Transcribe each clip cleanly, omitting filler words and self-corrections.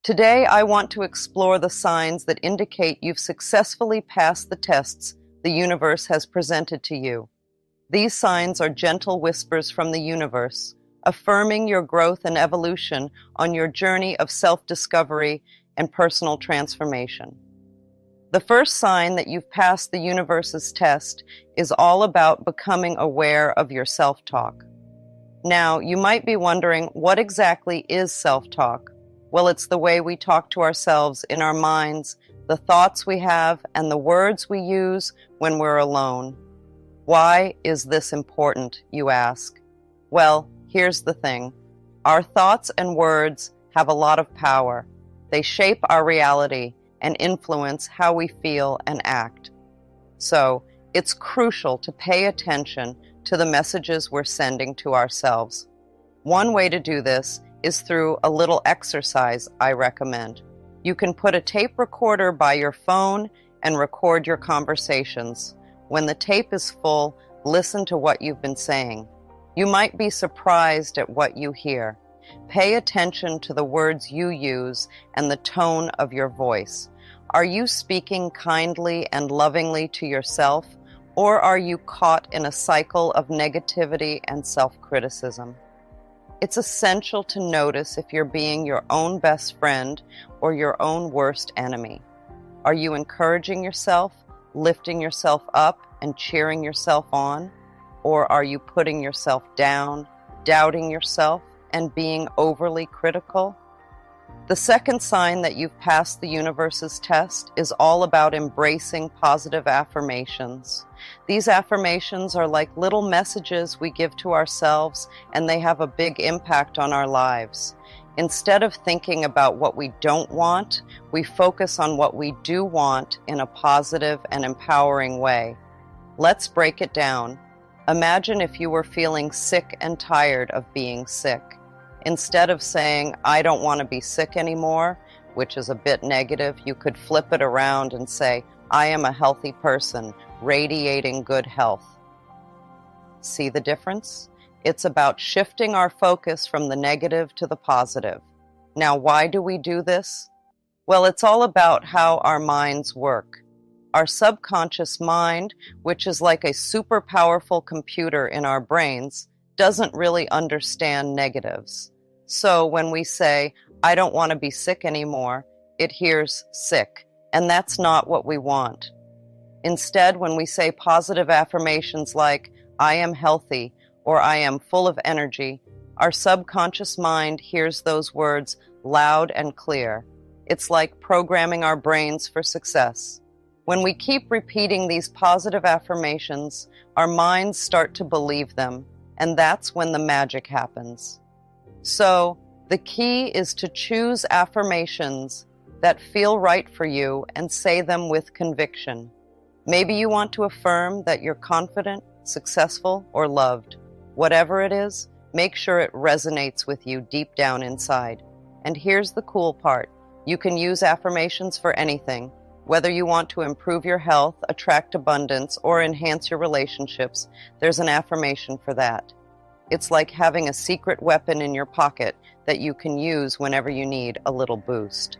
Today, I want to explore the signs that indicate you've successfully passed the tests the universe has presented to you. These signs are gentle whispers from the universe, affirming your growth and evolution on your journey of self-discovery and personal transformation. The first sign that you've passed the universe's test is all about becoming aware of your self-talk. Now, you might be wondering, what exactly is self-talk? Well, it's the way we talk to ourselves in our minds, the thoughts we have, and the words we use when we're alone. Why is this important, you ask? Well, here's the thing. Our thoughts and words have a lot of power. They shape our reality and influence how we feel and act. So, it's crucial to pay attention to the messages we're sending to ourselves. One way to do this is through a little exercise I recommend. You can put a tape recorder by your phone and record your conversations. When the tape is full, listen to what you've been saying. You might be surprised at what you hear. Pay attention to the words you use and the tone of your voice. Are you speaking kindly and lovingly to yourself, or are you caught in a cycle of negativity and self-criticism? It's essential to notice if you're being your own best friend or your own worst enemy. Are you encouraging yourself, lifting yourself up, and cheering yourself on? Or are you putting yourself down, doubting yourself, and being overly critical? The second sign that you've passed the universe's test is all about embracing positive affirmations. These affirmations are like little messages we give to ourselves, and they have a big impact on our lives. Instead of thinking about what we don't want, we focus on what we do want in a positive and empowering way. Let's break it down. Imagine if you were feeling sick and tired of being sick. Instead of saying, "I don't want to be sick anymore," which is a bit negative, you could flip it around and say, "I am a healthy person, radiating good health." See the difference? It's about shifting our focus from the negative to the positive. Now, why do we do this? Well, it's all about how our minds work. Our subconscious mind, which is like a super powerful computer in our brains, doesn't really understand negatives. So when we say, "I don't want to be sick anymore," it hears sick, and that's not what we want. Instead, when we say positive affirmations like, "I am healthy," or "I am full of energy," our subconscious mind hears those words loud and clear. It's like programming our brains for success. When we keep repeating these positive affirmations, our minds start to believe them, and that's when the magic happens. So, the key is to choose affirmations that feel right for you and say them with conviction. Maybe you want to affirm that you're confident, successful, or loved. Whatever it is, make sure it resonates with you deep down inside. And here's the cool part. You can use affirmations for anything. Whether you want to improve your health, attract abundance, or enhance your relationships, there's an affirmation for that. It's like having a secret weapon in your pocket that you can use whenever you need a little boost.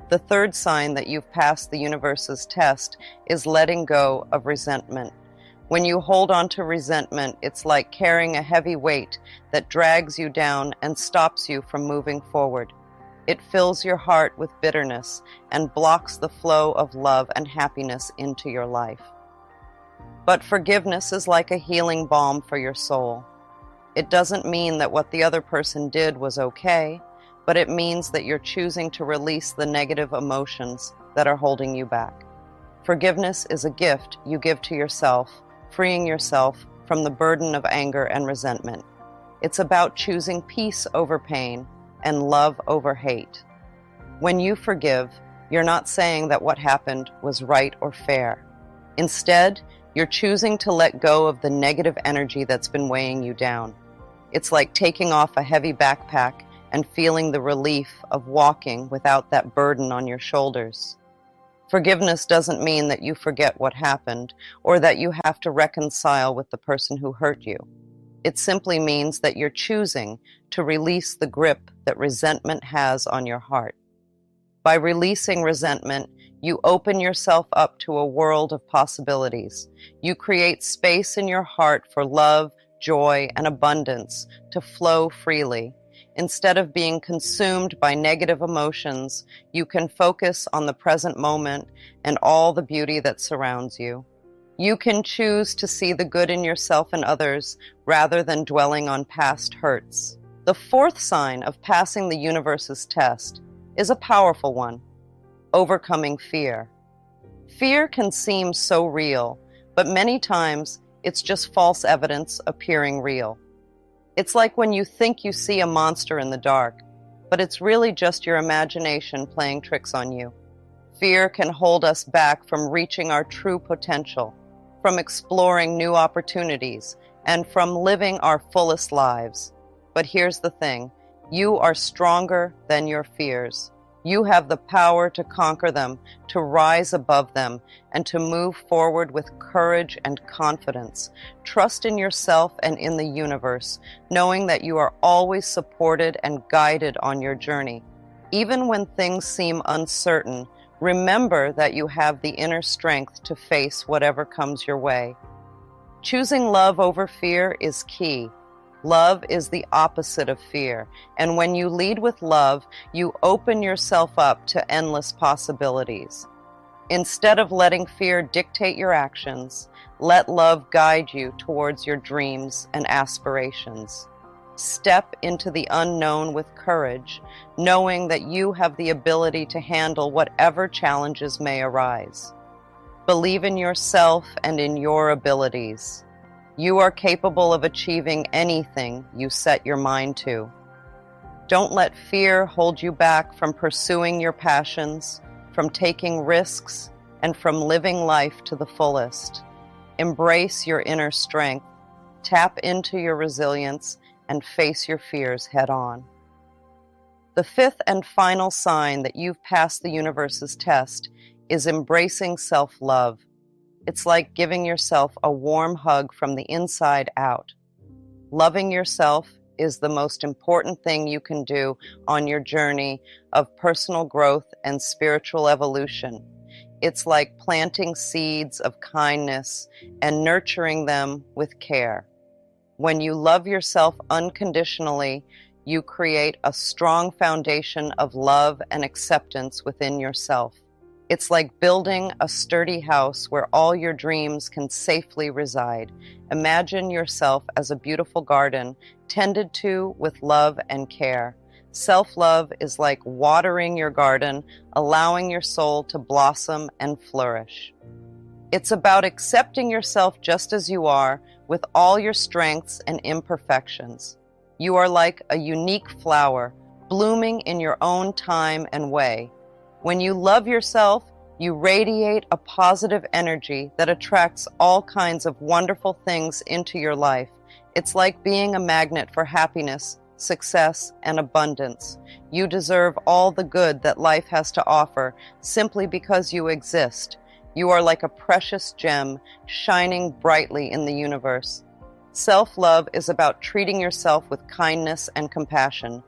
The third sign that you've passed the universe's test is letting go of resentment. When you hold on to resentment, it's like carrying a heavy weight that drags you down and stops you from moving forward. It fills your heart with bitterness and blocks the flow of love and happiness into your life. But forgiveness is like a healing balm for your soul. It doesn't mean that what the other person did was okay, but it means that you're choosing to release the negative emotions that are holding you back. Forgiveness is a gift you give to yourself, freeing yourself from the burden of anger and resentment. It's about choosing peace over pain and love over hate. When you forgive, you're not saying that what happened was right or fair. Instead, you're choosing to let go of the negative energy that's been weighing you down. It's like taking off a heavy backpack and feeling the relief of walking without that burden on your shoulders. Forgiveness doesn't mean that you forget what happened or that you have to reconcile with the person who hurt you. It simply means that you're choosing to release the grip that resentment has on your heart. By releasing resentment, you open yourself up to a world of possibilities. You create space in your heart for love, joy, and abundance to flow freely. Instead of being consumed by negative emotions, you can focus on the present moment and all the beauty that surrounds you. You can choose to see the good in yourself and others rather than dwelling on past hurts. The fourth sign of passing the universe's test is a powerful one: overcoming fear. Fear can seem so real, but many times it's just false evidence appearing real. It's like when you think you see a monster in the dark, but it's really just your imagination playing tricks on you. Fear can hold us back from reaching our true potential, from exploring new opportunities, and from living our fullest lives. But here's the thing: you are stronger than your fears. You have the power to conquer them, to rise above them, and to move forward with courage and confidence. Trust in yourself and in the universe, knowing that you are always supported and guided on your journey. Even when things seem uncertain, remember that you have the inner strength to face whatever comes your way. Choosing love over fear is key. Love is the opposite of fear, and when you lead with love, you open yourself up to endless possibilities. Instead of letting fear dictate your actions, let love guide you towards your dreams and aspirations. Step into the unknown with courage, knowing that you have the ability to handle whatever challenges may arise. Believe in yourself and in your abilities. You are capable of achieving anything you set your mind to. Don't let fear hold you back from pursuing your passions, from taking risks, and from living life to the fullest. Embrace your inner strength, tap into your resilience, and face your fears head on. The fifth and final sign that you've passed the universe's test is embracing self-love. It's like giving yourself a warm hug from the inside out. Loving yourself is the most important thing you can do on your journey of personal growth and spiritual evolution. It's like planting seeds of kindness and nurturing them with care. When you love yourself unconditionally, you create a strong foundation of love and acceptance within yourself. It's like building a sturdy house where all your dreams can safely reside. Imagine yourself as a beautiful garden, tended to with love and care. Self-love is like watering your garden, allowing your soul to blossom and flourish. It's about accepting yourself just as you are, with all your strengths and imperfections. You are like a unique flower, blooming in your own time and way. When you love yourself, you radiate a positive energy that attracts all kinds of wonderful things into your life. It's like being a magnet for happiness, success, and abundance. You deserve all the good that life has to offer simply because you exist. You are like a precious gem shining brightly in the universe. Self-love is about treating yourself with kindness and compassion.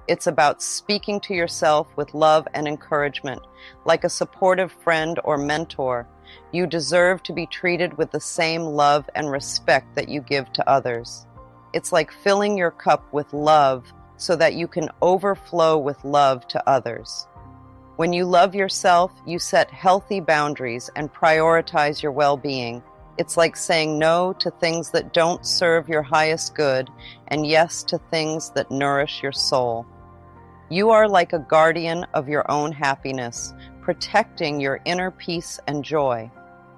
It's about speaking to yourself with love and encouragement, like a supportive friend or mentor. You deserve to be treated with the same love and respect that you give to others. It's like filling your cup with love so that you can overflow with love to others. When you love yourself, you set healthy boundaries and prioritize your well-being. It's like saying no to things that don't serve your highest good and yes to things that nourish your soul. You are like a guardian of your own happiness, protecting your inner peace and joy.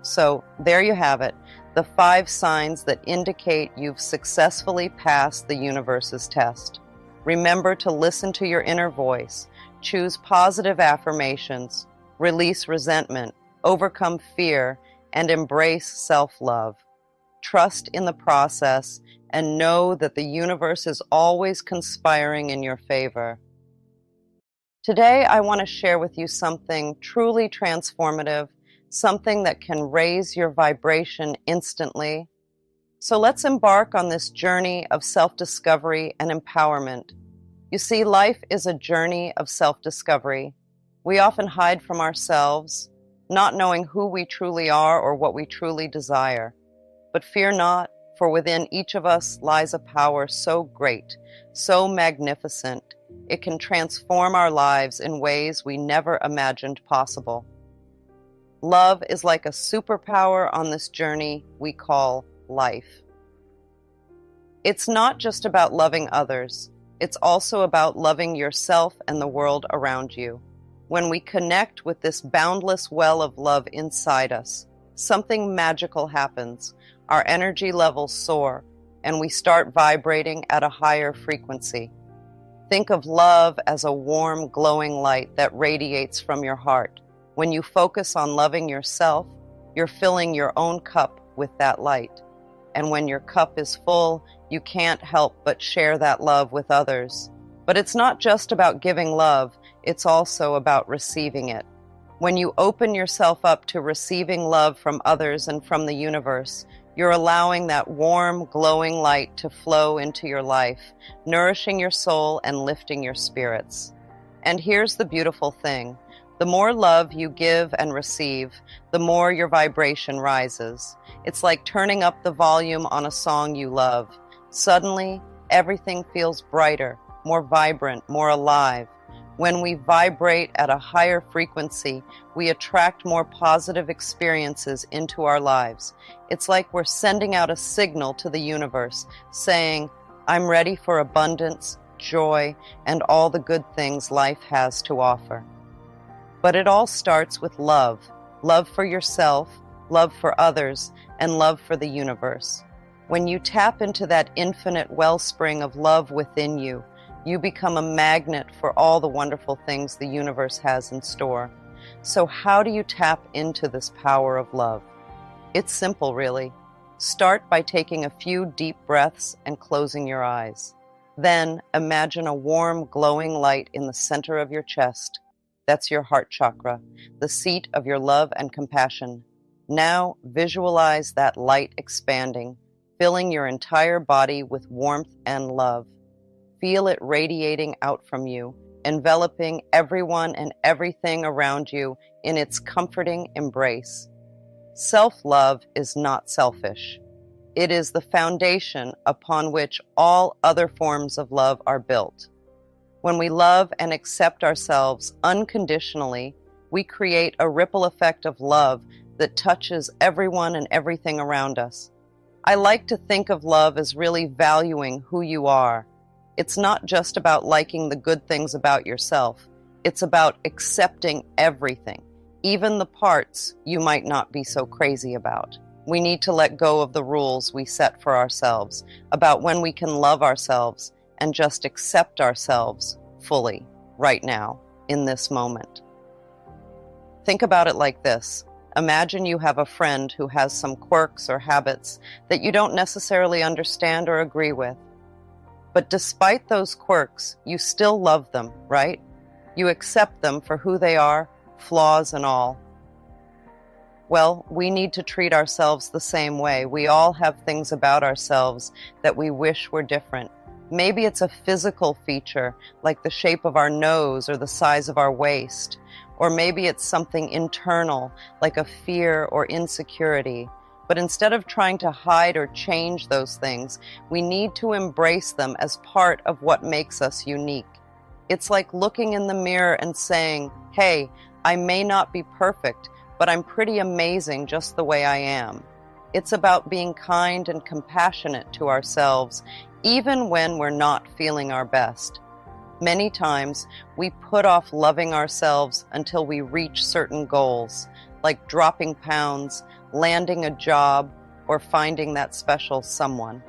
So there you have it, the 5 signs that indicate you've successfully passed the universe's test. Remember to listen to your inner voice, choose positive affirmations, release resentment, overcome fear, and embrace self-love. Trust in the process and know that the universe is always conspiring in your favor. Today, I want to share with you something truly transformative, something that can raise your vibration instantly. So let's embark on this journey of self-discovery and empowerment. You see, life is a journey of self-discovery. We often hide from ourselves, not knowing who we truly are or what we truly desire. But fear not, for within each of us lies a power so great, so magnificent, it can transform our lives in ways we never imagined possible. Love is like a superpower on this journey we call life. It's not just about loving others, it's also about loving yourself and the world around you. When we connect with this boundless well of love inside us, something magical happens. Our energy levels soar, and we start vibrating at a higher frequency. Think of love as a warm, glowing light that radiates from your heart. When you focus on loving yourself, you're filling your own cup with that light. And when your cup is full, you can't help but share that love with others. But it's not just about giving love, it's also about receiving it. When you open yourself up to receiving love from others and from the universe, you're allowing that warm, glowing light to flow into your life, nourishing your soul and lifting your spirits. And here's the beautiful thing. The more love you give and receive, the more your vibration rises. It's like turning up the volume on a song you love. Suddenly, everything feels brighter, more vibrant, more alive. When we vibrate at a higher frequency, we attract more positive experiences into our lives. It's like we're sending out a signal to the universe, saying, I'm ready for abundance, joy, and all the good things life has to offer. But it all starts with love. Love for yourself, love for others, and love for the universe. When you tap into that infinite wellspring of love within you, you become a magnet for all the wonderful things the universe has in store. So how do you tap into this power of love? It's simple, really. Start by taking a few deep breaths and closing your eyes. Then imagine a warm, glowing light in the center of your chest. That's your heart chakra, the seat of your love and compassion. Now visualize that light expanding, filling your entire body with warmth and love. Feel it radiating out from you, enveloping everyone and everything around you in its comforting embrace. Self-love is not selfish. It is the foundation upon which all other forms of love are built. When we love and accept ourselves unconditionally, we create a ripple effect of love that touches everyone and everything around us. I like to think of love as really valuing who you are. It's not just about liking the good things about yourself. It's about accepting everything, even the parts you might not be so crazy about. We need to let go of the rules we set for ourselves about when we can love ourselves and just accept ourselves fully right now, in this moment. Think about it like this. Imagine you have a friend who has some quirks or habits that you don't necessarily understand or agree with. But despite those quirks, you still love them, right? You accept them for who they are, flaws and all. Well, we need to treat ourselves the same way. We all have things about ourselves that we wish were different. Maybe it's a physical feature, like the shape of our nose or the size of our waist. Or maybe it's something internal, like a fear or insecurity. But instead of trying to hide or change those things, we need to embrace them as part of what makes us unique. It's like looking in the mirror and saying, hey, I may not be perfect, but I'm pretty amazing just the way I am. It's about being kind and compassionate to ourselves, even when we're not feeling our best. Many times, we put off loving ourselves until we reach certain goals, like dropping pounds, landing a job, or finding that special someone.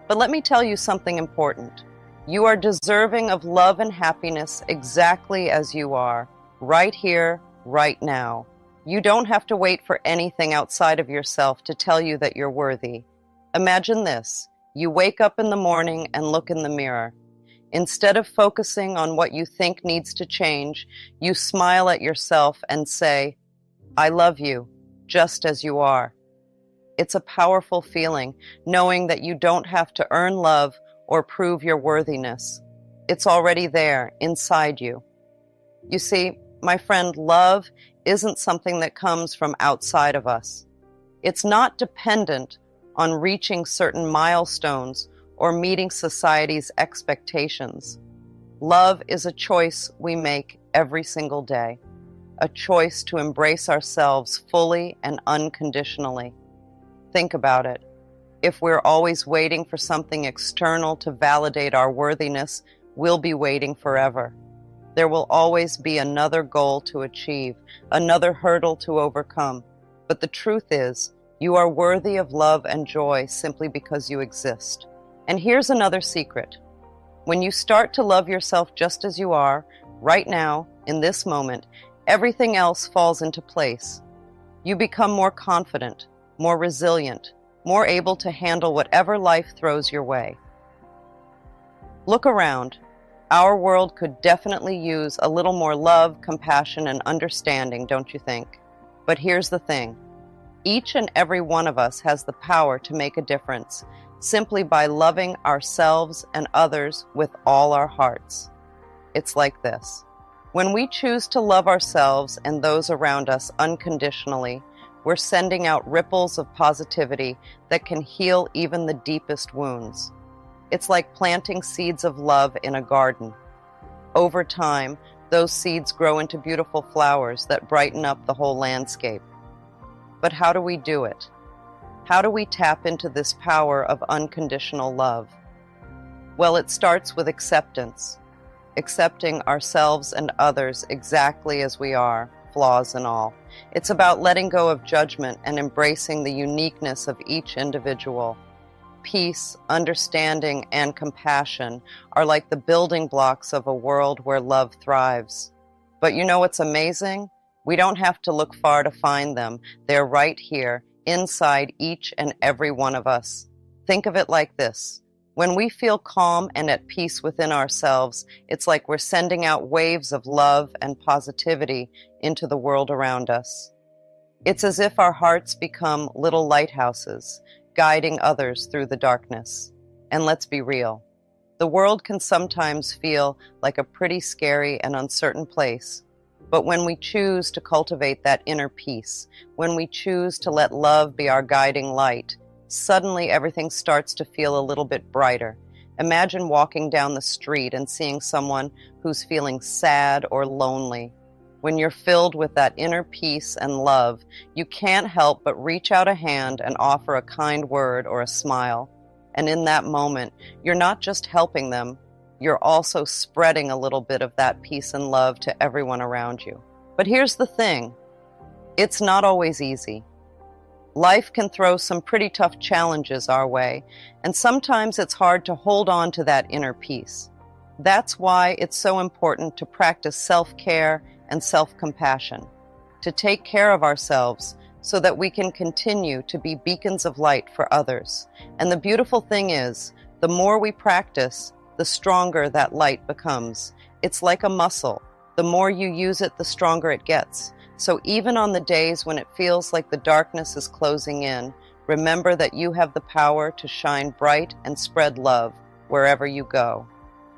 But let me tell you something important. You are deserving of love and happiness exactly as you are, right here, right now. You don't have to wait for anything outside of yourself to tell you that you're worthy. Imagine this. You wake up in the morning and look in the mirror. Instead of focusing on what you think needs to change, you smile at yourself and say, I love you, just as you are. It's a powerful feeling, knowing that you don't have to earn love or prove your worthiness. It's already there, inside you. You see, my friend, love isn't something that comes from outside of us. It's not dependent on reaching certain milestones or meeting society's expectations. Love is a choice we make every single day, a choice to embrace ourselves fully and unconditionally. Think about it. If we're always waiting for something external to validate our worthiness, we'll be waiting forever. There will always be another goal to achieve, another hurdle to overcome. But the truth is, you are worthy of love and joy simply because you exist. And here's another secret. When you start to love yourself just as you are, right now, in this moment, everything else falls into place. You become more confident, more resilient, more able to handle whatever life throws your way. Look around. Our world could definitely use a little more love, compassion, and understanding, don't you think? But here's the thing. Each and every one of us has the power to make a difference simply by loving ourselves and others with all our hearts. It's like this. When we choose to love ourselves and those around us unconditionally, we're sending out ripples of positivity that can heal even the deepest wounds. It's like planting seeds of love in a garden. Over time, those seeds grow into beautiful flowers that brighten up the whole landscape. But how do we do it? How do we tap into this power of unconditional love? Well, it starts with acceptance. Accepting ourselves and others exactly as we are, flaws and all. It's about letting go of judgment and embracing the uniqueness of each individual. Peace, understanding, and compassion are like the building blocks of a world where love thrives. But you know what's amazing? We don't have to look far to find them. They're right here, inside each and every one of us. Think of it like this. When we feel calm and at peace within ourselves, it's like we're sending out waves of love and positivity into the world around us. It's as if our hearts become little lighthouses, guiding others through the darkness. And let's be real. The world can sometimes feel like a pretty scary and uncertain place. But when we choose to cultivate that inner peace, when we choose to let love be our guiding light, suddenly everything starts to feel a little bit brighter. Imagine walking down the street and seeing someone who's feeling sad or lonely. When you're filled with that inner peace and love, you can't help but reach out a hand and offer a kind word or a smile. And in that moment, you're not just helping them, you're also spreading a little bit of that peace and love to everyone around you. But here's the thing. It's not always easy. Life can throw some pretty tough challenges our way, and sometimes it's hard to hold on to that inner peace. That's why it's so important to practice self-care and self-compassion, to take care of ourselves so that we can continue to be beacons of light for others. And the beautiful thing is, the more we practice, the stronger that light becomes. It's like a muscle. The more you use it, the stronger it gets. So even on the days when it feels like the darkness is closing in, remember that you have the power to shine bright and spread love wherever you go.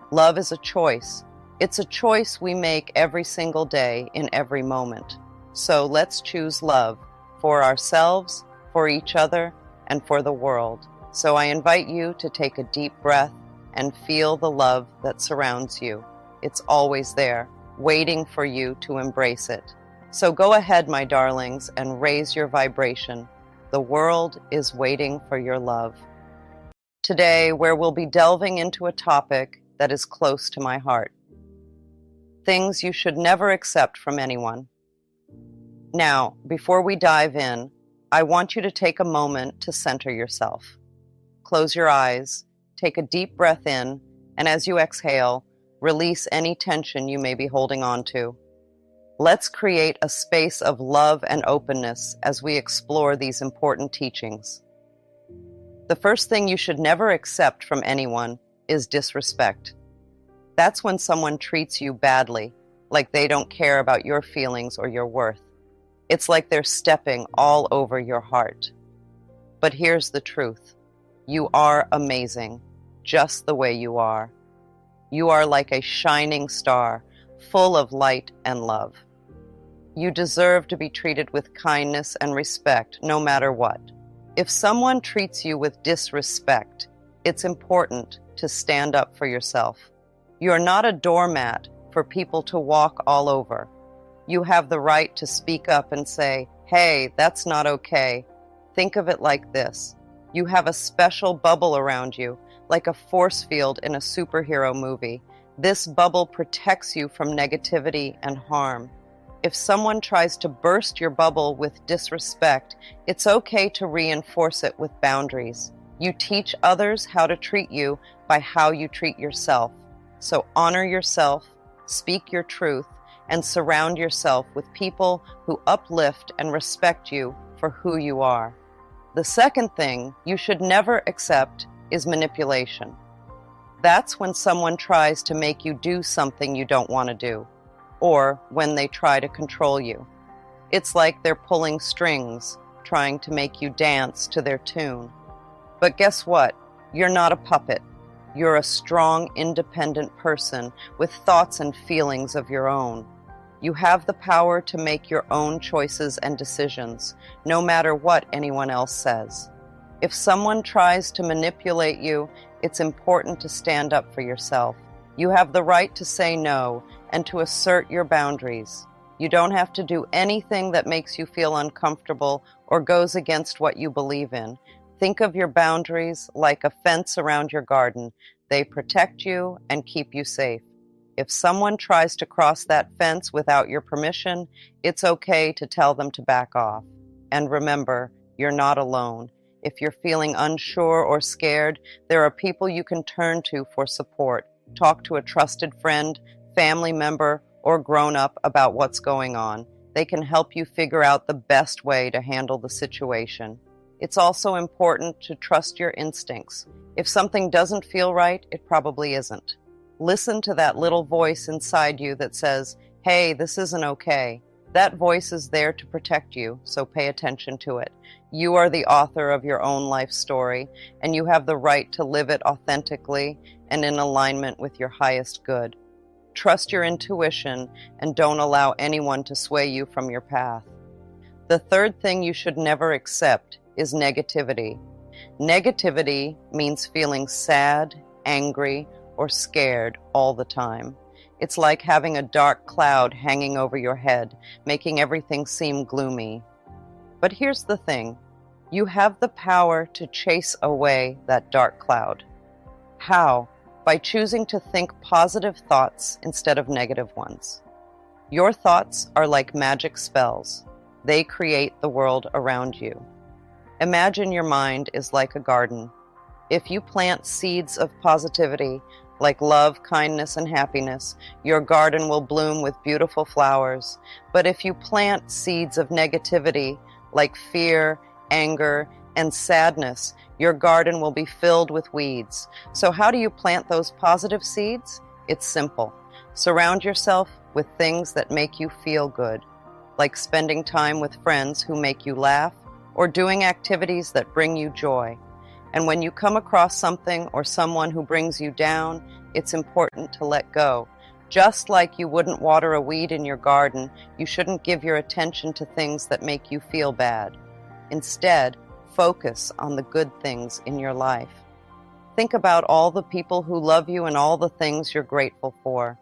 Love is a choice. It's a choice we make every single day in every moment. So let's choose love for ourselves, for each other, and for the world. So I invite you to take a deep breath and feel the love that surrounds you. It's always there, waiting for you to embrace it. So go ahead, my darlings, and raise your vibration. The world is waiting for your love. Today, where we'll be delving into a topic that is close to my heart. Things you should never accept from anyone. Now, before we dive in, I want you to take a moment to center yourself. Close your eyes, take a deep breath in, and as you exhale, release any tension you may be holding on to. Let's create a space of love and openness as we explore these important teachings. The first thing you should never accept from anyone is disrespect. That's when someone treats you badly, like they don't care about your feelings or your worth. It's like they're stepping all over your heart. But here's the truth. You are amazing, just the way you are. You are like a shining star, full of light and love. You deserve to be treated with kindness and respect, no matter what. If someone treats you with disrespect, it's important to stand up for yourself. You're not a doormat for people to walk all over. You have the right to speak up and say, "Hey, that's not okay." Think of it like this. You have a special bubble around you, like a force field in a superhero movie. This bubble protects you from negativity and harm. If someone tries to burst your bubble with disrespect, it's okay to reinforce it with boundaries. You teach others how to treat you by how you treat yourself. So honor yourself, speak your truth, and surround yourself with people who uplift and respect you for who you are. The second thing you should never accept is manipulation. That's when someone tries to make you do something you don't want to do, or when they try to control you. It's like they're pulling strings, trying to make you dance to their tune. But guess what? You're not a puppet. You're a strong, independent person with thoughts and feelings of your own. You have the power to make your own choices and decisions, no matter what anyone else says. If someone tries to manipulate you, it's important to stand up for yourself. You have the right to say no and to assert your boundaries. You don't have to do anything that makes you feel uncomfortable or goes against what you believe in. Think of your boundaries like a fence around your garden. They protect you and keep you safe. If someone tries to cross that fence without your permission, it's okay to tell them to back off. And remember, you're not alone. If you're feeling unsure or scared, there are people you can turn to for support. Talk to a trusted friend, family member, or grown-up about what's going on. They can help you figure out the best way to handle the situation. It's also important to trust your instincts. If something doesn't feel right, it probably isn't. Listen to that little voice inside you that says, "Hey, this isn't okay." That voice is there to protect you, so pay attention to it. You are the author of your own life story, and you have the right to live it authentically and in alignment with your highest good. Trust your intuition and don't allow anyone to sway you from your path. The third thing you should never accept is negativity. Negativity means feeling sad, angry, or scared all the time. It's like having a dark cloud hanging over your head, making everything seem gloomy. But here's the thing. You have the power to chase away that dark cloud. How? By choosing to think positive thoughts instead of negative ones. Your thoughts are like magic spells. They create the world around you. Imagine your mind is like a garden. If you plant seeds of positivity, like love, kindness, and happiness, your garden will bloom with beautiful flowers. But if you plant seeds of negativity, like fear, anger, and sadness, your garden will be filled with weeds. So how do you plant those positive seeds? It's simple. Surround yourself with things that make you feel good, like spending time with friends who make you laugh, or doing activities that bring you joy. And when you come across something or someone who brings you down, it's important to let go. Just like you wouldn't water a weed in your garden, you shouldn't give your attention to things that make you feel bad. Instead, focus on the good things in your life. Think about all the people who love you and all the things you're grateful for.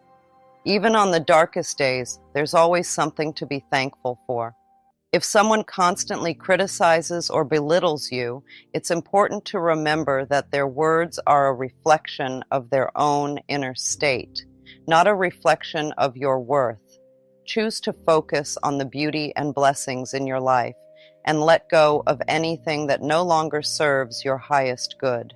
Even on the darkest days, there's always something to be thankful for. If someone constantly criticizes or belittles you, it's important to remember that their words are a reflection of their own inner state, not a reflection of your worth. Choose to focus on the beauty and blessings in your life and let go of anything that no longer serves your highest good.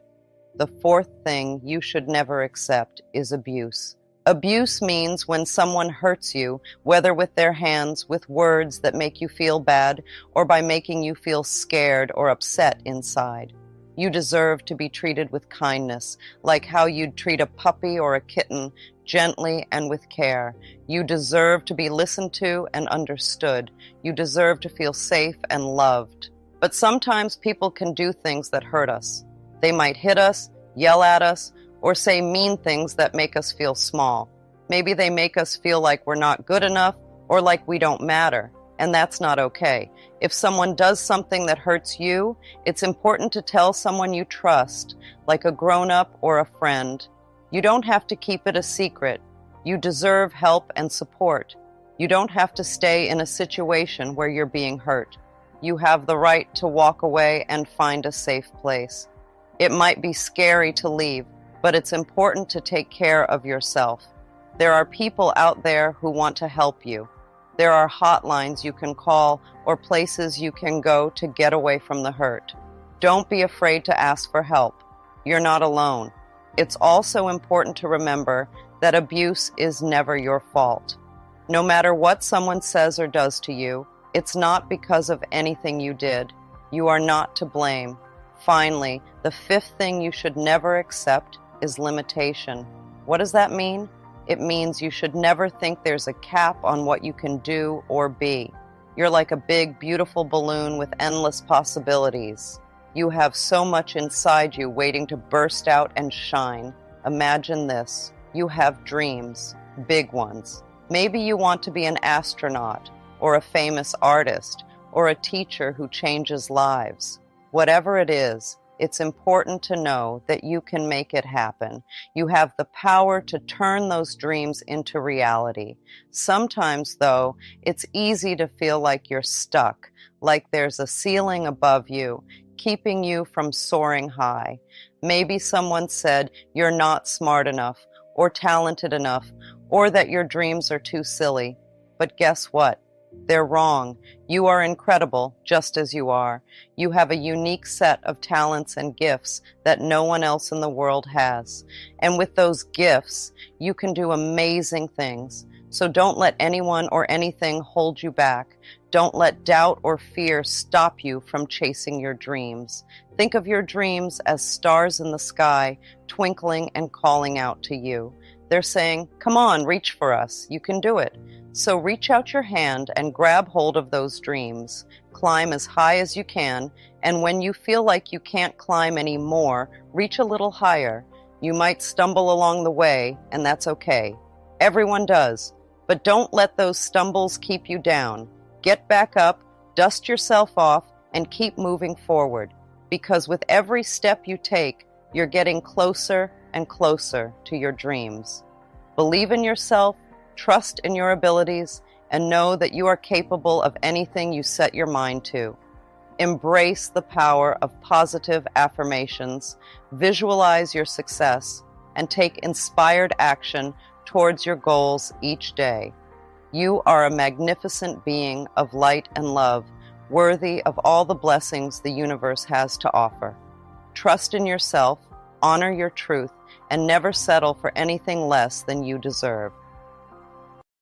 The fourth thing you should never accept is abuse. Abuse means when someone hurts you, whether with their hands, with words that make you feel bad, or by making you feel scared or upset inside. You deserve to be treated with kindness, like how you'd treat a puppy or a kitten, gently and with care. You deserve to be listened to and understood. You deserve to feel safe and loved. But sometimes people can do things that hurt us. They might hit us, yell at us, or say mean things that make us feel small. Maybe they make us feel like we're not good enough or like we don't matter, and that's not okay. If someone does something that hurts you, it's important to tell someone you trust, like a grown-up or a friend. You don't have to keep it a secret. You deserve help and support. You don't have to stay in a situation where you're being hurt. You have the right to walk away and find a safe place. It might be scary to leave, but it's important to take care of yourself. There are people out there who want to help you. There are hotlines you can call or places you can go to get away from the hurt. Don't be afraid to ask for help. You're not alone. It's also important to remember that abuse is never your fault. No matter what someone says or does to you, it's not because of anything you did. You are not to blame. Finally, the fifth thing you should never accept is limitation. What does that mean? It means you should never think there's a cap on what you can do or be. You're like a big, beautiful balloon with endless possibilities. You have so much inside you waiting to burst out and shine. Imagine this. You have dreams, big ones. Maybe you want to be an astronaut, or a famous artist, or a teacher who changes lives. Whatever it is, it's important to know that you can make it happen. You have the power to turn those dreams into reality. Sometimes, though, it's easy to feel like you're stuck, like there's a ceiling above you, keeping you from soaring high. Maybe someone said you're not smart enough, or talented enough, or that your dreams are too silly. But guess what? They're wrong. You are incredible just as you are. You have a unique set of talents and gifts that no one else in the world has. And with those gifts, you can do amazing things. So don't let anyone or anything hold you back. Don't let doubt or fear stop you from chasing your dreams. Think of your dreams as stars in the sky, twinkling and calling out to you. They're saying, "Come on, reach for us. You can do it." So reach out your hand and grab hold of those dreams. Climb as high as you can, and when you feel like you can't climb anymore, reach a little higher. You might stumble along the way, and that's okay. Everyone does. But don't let those stumbles keep you down. Get back up, dust yourself off, and keep moving forward. Because with every step you take, you're getting closer and closer to your dreams. Believe in yourself, trust in your abilities, and know that you are capable of anything you set your mind to. Embrace the power of positive affirmations, visualize your success, and take inspired action towards your goals each day. You are a magnificent being of light and love, worthy of all the blessings the universe has to offer. Trust in yourself, honor your truth, and never settle for anything less than you deserve.